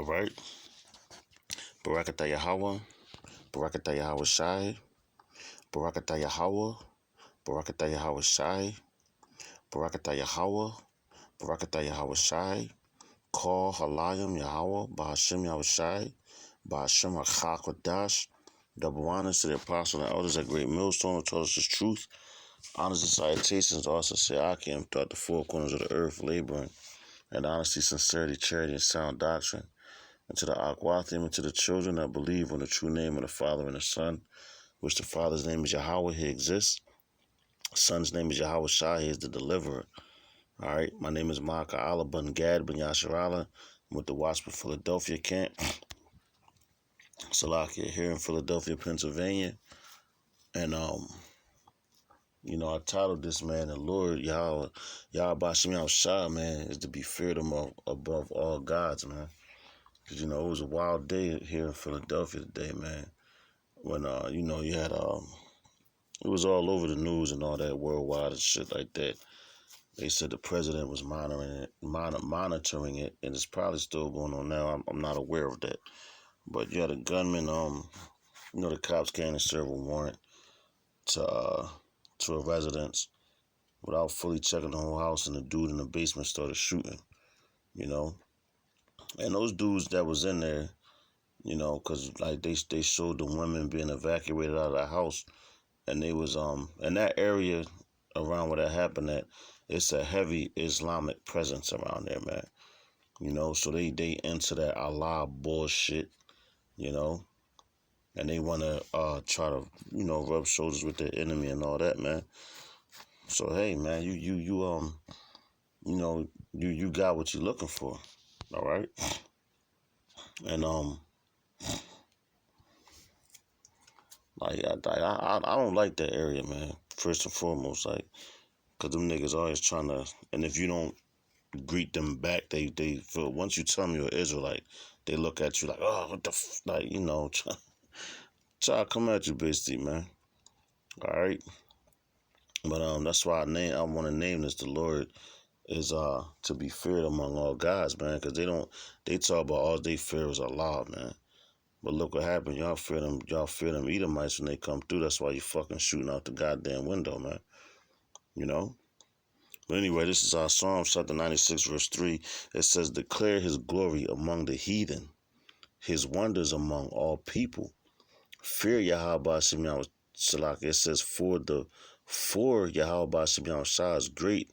All right. Barakatah Yahweh. Barakatah Yahweh Shai. Barakatah Yahweh. Barakatah Yahweh Shai. Barakatah Yahweh. Barakatah Yahweh Shai. Call Halayim Yahweh. Bahashem Yahweh Shai. Bahashem HaChakodash. Double honors to the apostles and elders at Great Millstone who taught us the truth. Honors and salutations to us at Seakim throughout the four corners of the earth, laboring in honesty, sincerity, charity, and sound doctrine. And to the Akwathim and to the children that believe on the true name of the Father and the Son, which the Father's name is Yahweh, He exists. The Son's name is Yahweh Shai, He is the deliverer. All right, my name is Maka Allah Bun Gad Ben Yasharala. I'm with the Watchman Philadelphia camp. Salakia here in Philadelphia, Pennsylvania. And you know, I titled this, man, the Lord Yahweh Bashim Yahweh Shai, man, is to be feared above all gods, man. Because, you know, it was a wild day here in Philadelphia today, man. When, you know, you had, it was all over the news and all that worldwide and shit like that. They said the president was monitoring it, and it's probably still going on now. I'm not aware of that. But you had a gunman, you know, the cops came and served a warrant to a residence without fully checking the whole house, and the dude in the basement started shooting, you know. And those dudes that was in there, you know, because like they showed the women being evacuated out of the house, and they was in that area around where that happened at, it's a heavy Islamic presence around there, man. You know, so they into that Allah bullshit, you know, and they want to try to, you know, rub shoulders with their enemy and all that, man. So hey, man, you know, you got what you're looking for, all right? And like I don't like that area, man. First and foremost, like, cause them niggas always trying to, and if you don't greet them back, they feel, once you tell them you're an Israelite, they look at you like, oh, what the like, you know, try to come at you, basically, man. All right, but that's why I want to name this. The Lord is to be feared among all gods, man, because they talk about all they fear is Allah, man. But look what happened. Y'all fear them Edomites when they come through. That's why you fucking shooting out the goddamn window, man. You know? But anyway, this is our Psalm chapter 96, verse 3. It says, declare his glory among the heathen, his wonders among all people. Fear Yahweh Shem Yahweh Salak. It says, for Yahweh Shem Yahweh Shai is great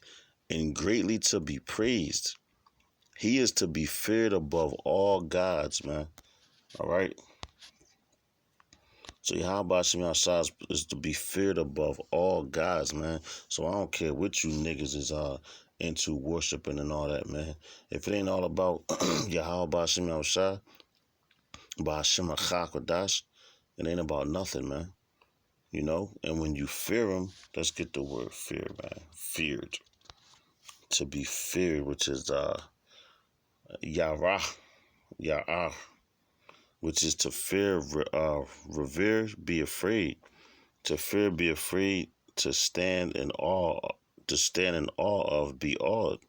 and greatly to be praised. He is to be feared above all gods, man. All right? So Yahweh Shem Yahweh Shai is to be feared above all gods, man. So I don't care what you niggas is into worshiping and all that, man. If it ain't all about Yahweh Shem Yahweh Shai, Bahashem HaChakodash, it ain't about nothing, man. You know? And when you fear him, let's get the word fear, man. Feared. To be feared, which is Yarah, which is to fear, revere, be afraid. To fear, be afraid. To stand in awe of, be awed.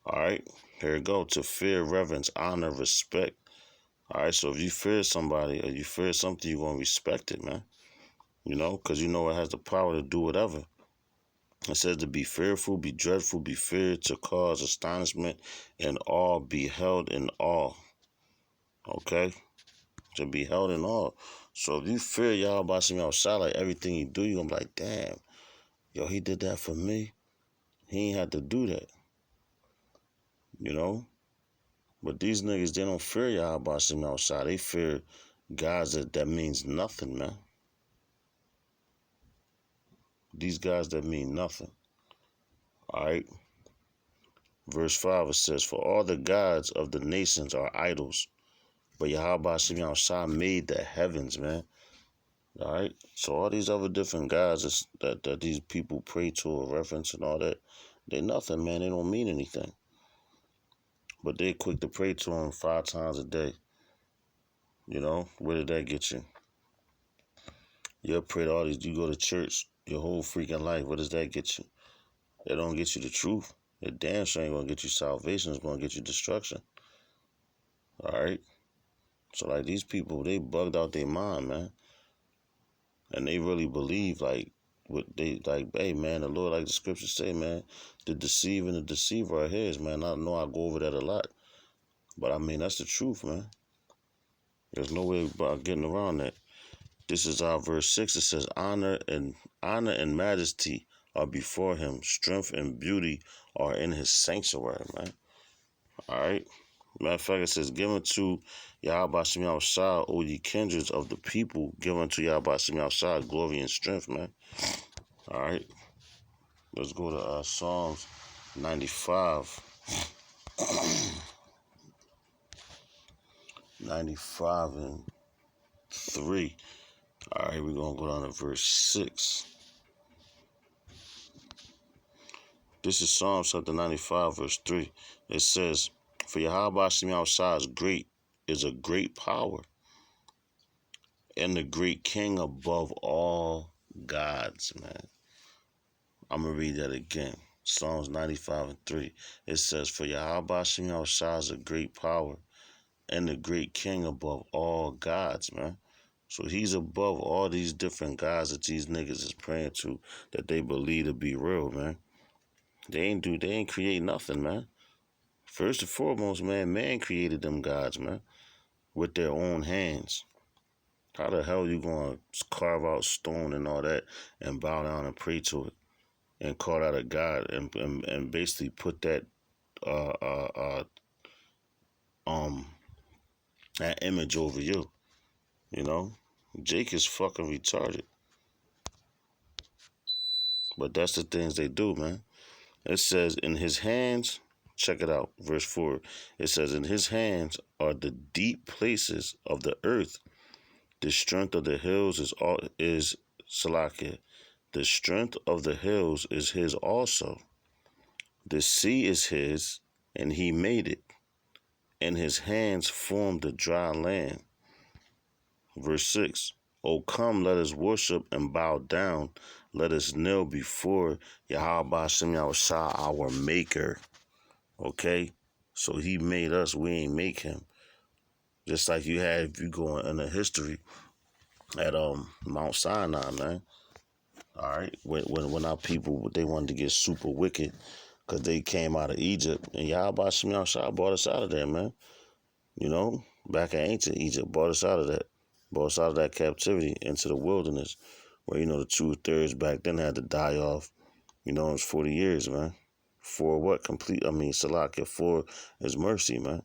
All right, here we go. To fear, reverence, honor, respect. All right, so if you fear somebody or you fear something, you're going to respect it, man. You know, because you know it has the power to do whatever. It says to be fearful, be dreadful, be feared, to cause astonishment and awe, be held in awe. Okay? To be held in awe. So if you fear Yahweh Shem Yahweh Shai, like everything you do, you're going to be like, damn, yo, he did that for me. He ain't had to do that. You know? But these niggas, they don't fear Yahweh Shem Yahweh Shai. They fear guys that means nothing, man. These guys that mean nothing. All right? Verse 5, it says, for all the gods of the nations are idols, but Yahweh Shem Yahweh Shai made the heavens, man. All right? So all these other different gods that these people pray to or reference and all that, they nothing, man. They don't mean anything. But they quick to pray to them 5 times a day. You know? Where did that get you? You'll pray to all these. You go to church your whole freaking life. What does that get you? It don't get you the truth. It damn sure ain't going to get you salvation. It's going to get you destruction. All right? So like these people, they bugged out their mind, man. And they really believe like what they like, hey man, the Lord, like the scriptures say, man, the deceiver and the deceiver are his, man. I know I go over that a lot. But I mean that's the truth, man. There's no way about getting around that. This is our verse 6. It says, honor and majesty are before him. Strength and beauty are in his sanctuary, man. All right. Matter of fact, it says, give unto Yahweh Shem Yahushua, O ye kindreds of the people, give unto Yahweh Shem Yahushua glory and strength, man. All right. Let's go to Psalms 95. 95 and 3. All right, we're going to go down to verse 6. This is Psalm chapter 95, verse 3. It says, for Yahweh Shem Yahushua is a great power, and the great king above all gods, man. I'm going to read that again. Psalms 95 and 3. It says, for Yahweh Shem Yahushua is a great power, and the great king above all gods, man. So he's above all these different gods that these niggas is praying to, that they believe to be real, man. They ain't create nothing, man. First and foremost, man created them gods, man, with their own hands. How the hell you gonna carve out stone and all that and bow down and pray to it and call that a god and basically put that that image over you, you know? Jake is fucking retarded. But that's the things they do, man. It says, in his hands, check it out, verse 4. It says, in his hands are the deep places of the earth. The strength of the hills is Salakia. The strength of the hills is his also. The sea is his, and he made it. And his hands formed the dry land. Verse 6. O come, let us worship and bow down. Let us kneel before Yahweh Shem Yahushua, our maker. Okay? So he made us, we ain't make him. Just like you had, if you go in the history at Mount Sinai, man. All right, when our people, they wanted to get super wicked because they came out of Egypt, and Yahweh Shem Yahushua brought us out of there, man. You know, back in ancient Egypt, brought us out of that. Brought us out of that captivity into the wilderness, where, you know, the 2/3 back then had to die off. You know, it was 40 years, man. For what? Salakia, for his mercy, man.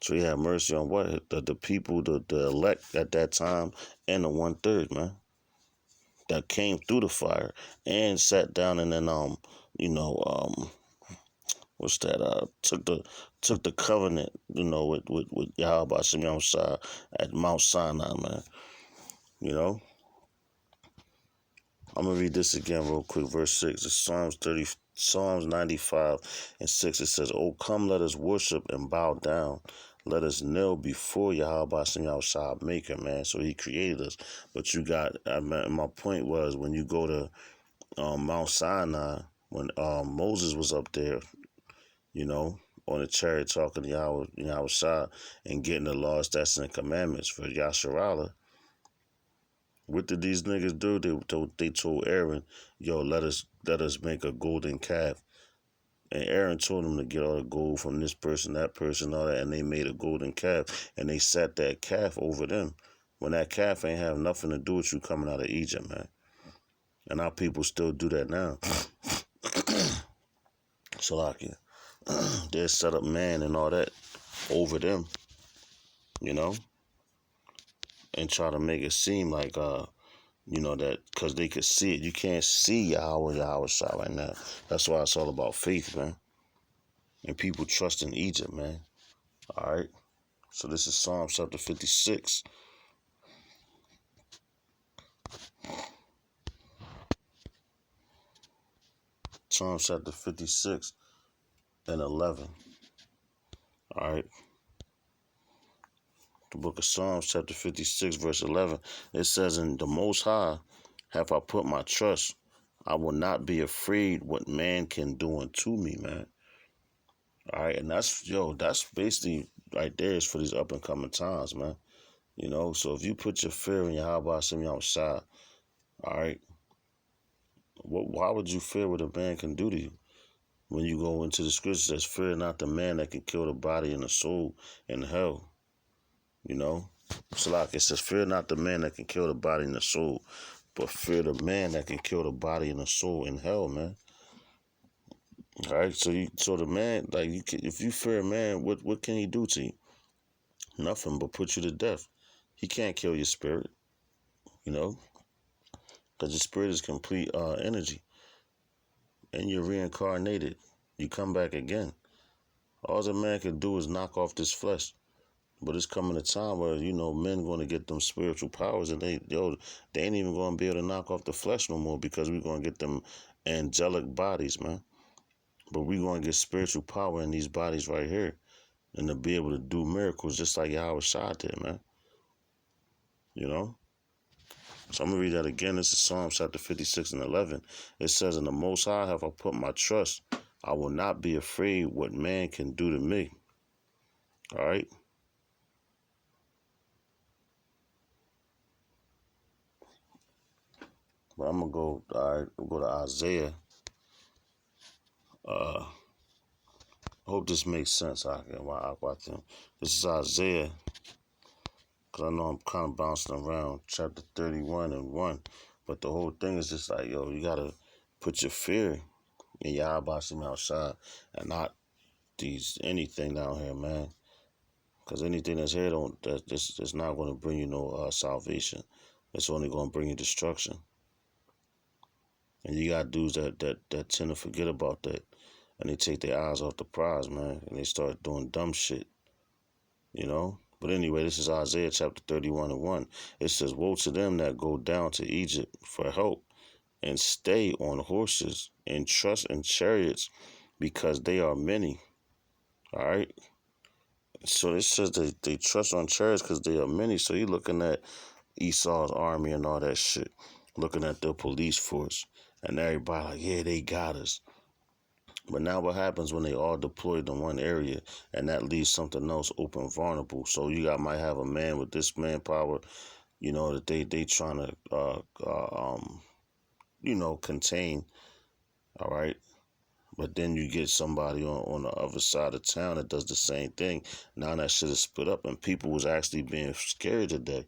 So he had mercy on what? The people, the elect at that time, and the 1/3, man, that came through the fire and sat down and then what's that? Took the covenant, you know, with Yahweh Shem Yahushua at Mount Sinai, man. You know, I'm gonna read this again real quick. Verse 6. It's Psalms 95 and 6. It says, "Oh, come, let us worship and bow down. Let us kneel before Yahweh Shem Yahushua, Maker, man." So He created us. But you got, my point was, when you go to Mount Sinai, when Moses was up there, you know, on the chariot talking to Yahushua and getting the laws, statutes, and commandments for Yasharallah. What did these niggas do? They told Aaron, yo, let us make a golden calf. And Aaron told them to get all the gold from this person, that person, all that, and they made a golden calf. And they set that calf over them. When that calf ain't have nothing to do with you coming out of Egypt, man. And our people still do that now. Salakia. They set up man and all that over them, you know, and try to make it seem like, you know, that because they could see it. You can't see Yahweh Shah right now. That's why it's all about faith, man. And people trust in Egypt, man. All right. So this is Psalm chapter 56. Psalm chapter 56 and 11. All right. The book of Psalms chapter 56 verse 11. It says, "In the Most High have I put my trust. I will not be afraid what man can do unto me," man. All right. And that's basically right there is for these up and coming times, man. You know, so if you put your fear in Yahweh Hashem Yahushua, all right, why would you fear what a man can do to you? When you go into the scriptures, says, fear not the man that can kill the body and the soul in hell. You know? So like it says, fear not the man that can kill the body and the soul, but fear the man that can kill the body and the soul in hell, man. All right, so the man, like, if you fear a man, what can he do to you? Nothing but put you to death. He can't kill your spirit, you know, because your spirit is complete energy, and you're reincarnated. You come back again. All a man can do is knock off this flesh. But it's coming a time where, you know, men going to get them spiritual powers, and they ain't even going to be able to knock off the flesh no more, because we're going to get them angelic bodies, man. But we're going to get spiritual power in these bodies right here, and to be able to do miracles just like Yahweh Shah did, man. You know? So I'm going to read that again. This is Psalms chapter 56 and 11. It says, in the Most High have I put my trust. I will not be afraid what man can do to me. All right? But I'm going to go, all right, we'll go to Isaiah. I hope this makes sense. This is Isaiah, because I know I'm kind of bouncing around, chapter 31 and 1. But the whole thing is just like, yo, you got to put your fear in Yahweh Shem outside, and not anything down here, man. Because anything that's here, that's not going to bring you no salvation. It's only going to bring you destruction. And you got dudes that tend to forget about that. And they take their eyes off the prize, man. And they start doing dumb shit. You know? But anyway, this is Isaiah chapter 31 and 1. It says, woe to them that go down to Egypt for help, and stay on horses, and trust in chariots, because they are many. All right? So it says they trust on chariots because they are many. So you're looking at Esau's army and all that shit. Looking at the police force. And everybody like, yeah, they got us. But now what happens when they all deployed in one area, and that leaves something else open, vulnerable? So might have a man with this manpower, you know, that they trying to you know, contain. All right. But then you get somebody on the other side of town that does the same thing. Now that shit is split up, and people was actually being scared today.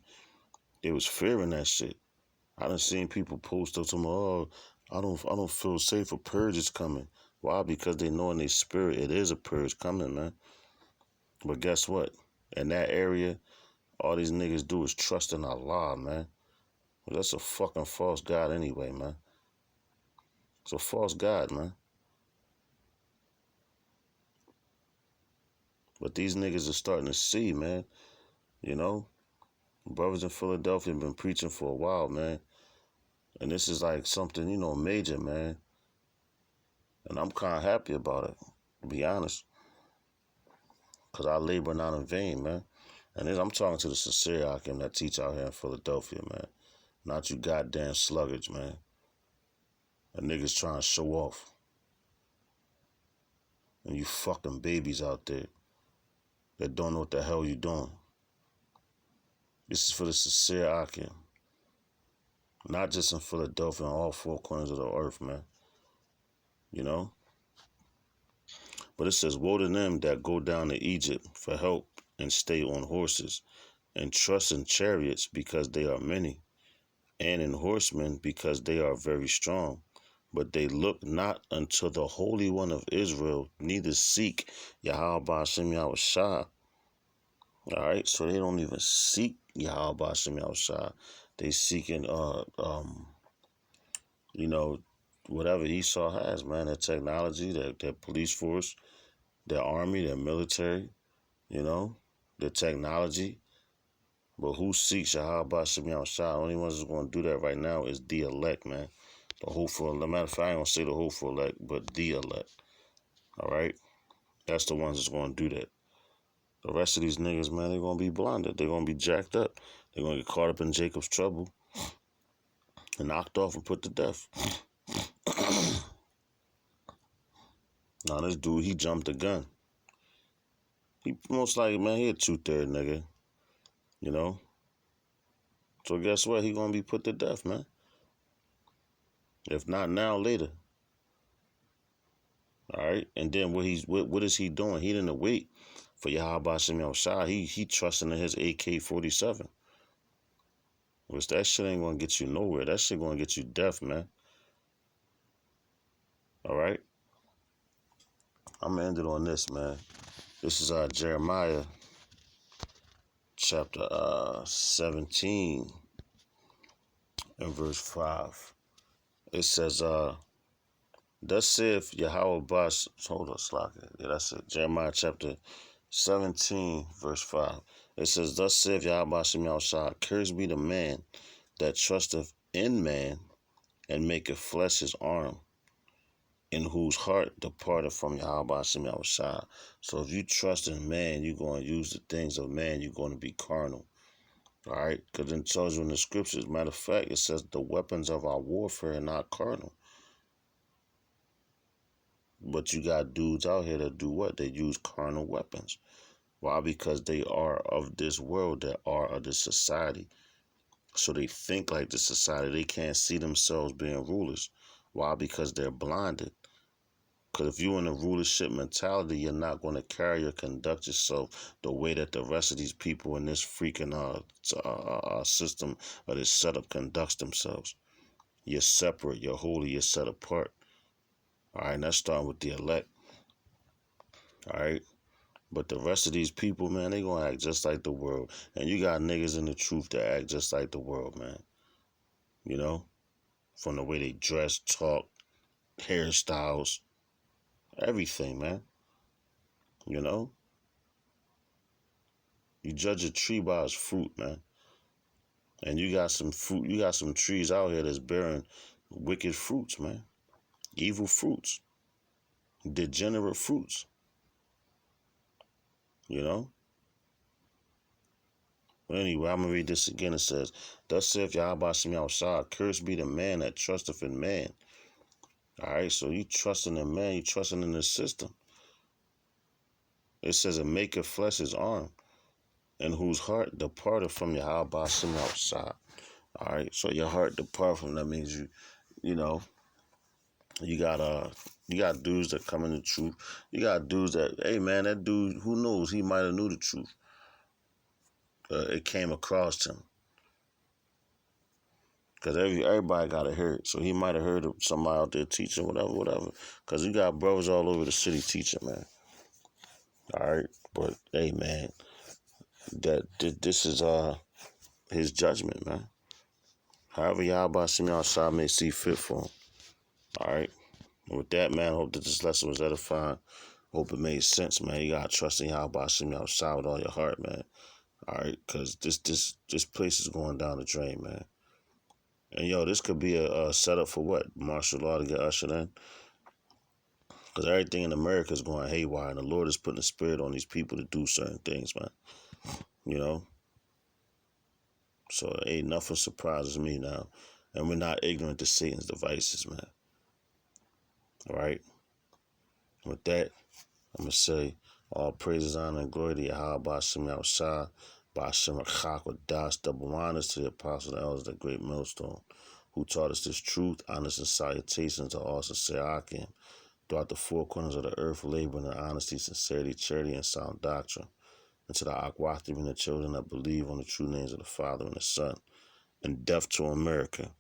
They was fearing that shit. I done seen people post up to me, oh, I don't feel safe, a purge is coming. Why? Because they know in their spirit it is a purge coming, man. But guess what? In that area, all these niggas do is trust in Allah, man. Well, that's a fucking false god anyway, man. It's a false god, man. But these niggas are starting to see, man. You know? Brothers in Philadelphia have been preaching for a while, man. And this is like something, you know, major, man. And I'm kind of happy about it, to be honest. Because I labor not in vain, man. And I'm talking to the sincere Akim that teach out here in Philadelphia, man. Not you goddamn sluggards, man. And niggas trying to show off. And you fucking babies out there that don't know what the hell you doing. This is for the sincere Akim. Not just in Philadelphia, on all four corners of the earth, man. You know? But it says, woe to them that go down to Egypt for help, and stay on horses, and trust in chariots because they are many, and in horsemen because they are very strong. But they look not unto the Holy One of Israel, neither seek Yahweh Hashem Yahushua. All right, so they don't even seek Yahweh Hashem Yahushua. They seeking, you know, whatever Esau has, man. Their technology, their police force, their army, their military, you know, their technology. But who seeks Yahweh Hashem Yahushua? The only ones that's going to do that right now is the elect, man. The hopeful, matter of fact, I ain't going to say the hopeful elect, but the elect. All right? That's the ones that's going to do that. The rest of these niggas, man, they're going to be blinded. They're going to be jacked up. They're going to get caught up in Jacob's trouble and knocked off and put to death. Now, this dude, he jumped the gun. He most likely, man, he a 2-3 nigga. You know? So guess what? He gonna be put to death, man. If not now, later. All right. And then what is he doing? He didn't wait for Yahweh Shem Shah. He trusting in his AK-47. Which that shit ain't gonna get you nowhere. That shit gonna get you death, man. All right. I'm gonna end it on this, man. This is Jeremiah chapter 17 and verse 5. It says, thus saith Yahweh Bas, hold on, Slaka. Yeah, that's it. Jeremiah chapter 17, verse 5. It says, thus saith Yahweh Shem Yahushua, cursed be the man that trusteth in man and maketh flesh his arm, in whose heart departed from Yahweh Shem Yahushua. So if you trust in man, you're going to use the things of man, you're going to be carnal. All right? Because it tells you in the scriptures, matter of fact, it says the weapons of our warfare are not carnal. But you got dudes out here that do what? They use carnal weapons. Why? Because they are of this world, they are of this society. So they think like the society. They can't see themselves being rulers. Why? Because they're blinded. Because if you're in a rulership mentality, you're not going to carry or conduct yourself the way that the rest of these people in this freaking system or this setup conducts themselves. You're separate, you're holy, you're set apart. All right, and that's starting with the elect. All right. But the rest of these people, man, they gonna act just like the world. And you got niggas in the truth that act just like the world, man. You know? From the way they dress, talk, hairstyles, everything, man. You know? You judge a tree by its fruit, man. And you got some fruit, you got some trees out here that's bearing wicked fruits, man. Evil fruits. Degenerate fruits. You know? But anyway, I'm going to read this again. It says, thus saith Yahweh Shem Yahushua, cursed be the man that trusteth in man. All right, so you trusting in man, you trusting in the system. It says, and maketh flesh his arm, and whose heart departed from Yahweh Shem Yahushua. All right, so your heart depart from that means you know, you got dudes that come in the truth. You got dudes that, hey man, that dude, who knows, he might have knew the truth. It came across him. Because everybody got to hear it. So he might have heard of somebody out there teaching, whatever. Because you got brothers all over the city teaching, man. All right. But, hey, man, this is his judgment, man. However, Yahweh Shem Yahushua may see fit for him. All right. And with that, man, I hope that this lesson was edifying. Hope it made sense, man. You got to trust in Yahweh Shem Yahushua with all your heart, man. All right. Because this place is going down the drain, man. And, yo, this could be a setup for what? Martial law to get ushered in? Because everything in America is going haywire, and the Lord is putting a spirit on these people to do certain things, man. You know? So ain't nothing surprises me now. And we're not ignorant to Satan's devices, man. All right? With that, I'm going to say all praises, honor, and glory to Yahweh Ba'ashem Yahushua, Ba'ashem Achak, Das, double honors to the apostles and elders of the great millstone, who taught us this truth, honors and salutations to all sincere Akim, throughout the four corners of the earth, laboring in honesty, sincerity, charity, and sound doctrine, and to the Akwathim and the children that believe on the true names of the Father and the Son, and death to America.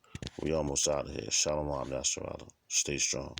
We almost out of here. Shalom, Nasrallah. Stay strong.